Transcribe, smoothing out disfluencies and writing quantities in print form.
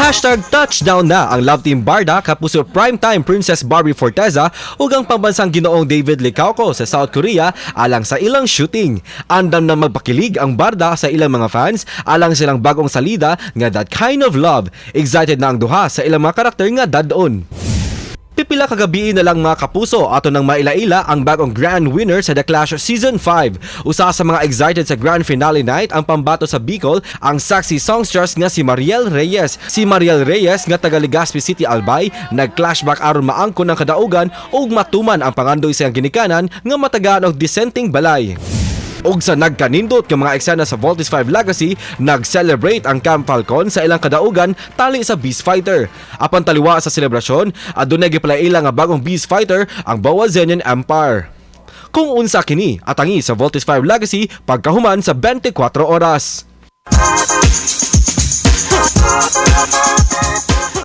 Touchdown na ang Love Team Barda kapuso primetime Princess Barbie Forteza ug ang pambansang ginoong David Licauco sa South Korea alang sa ilang shooting. Andam na magpakilig ang Barda sa ilang mga fans alang silang bagong salida nga That Kind of Love. Excited na ang duha sa ilang mga karakter nga dadon. Pipila kagabi na lang mga kapuso ato nang mailaila ang bagong grand winner sa The Clash Season 5. Usa sa mga excited sa grand finale night ang pambato sa Bicol, ang sexy songstress nga si Mariel Reyes. Si Mariel Reyes nga taga Legazpi City, Albay, nag-flashback aron maangkon ang kadaugan ug matuman ang pangandoy sa ginikanan nga matagaan og dissenting balay. Og sa nagkanindot nga mga eksena sa Voltes 5 Legacy, nag-celebrate ang Camp Falcon sa ilang kadaugan tali sa Beast Fighter. Apan taliwa sa selebrasyon, adunay gipalaila nga bagong Beast Fighter ang Bawazenian Empire. Kung unsa kini, atangi sa Voltes 5 Legacy pagkahuman sa 24 oras.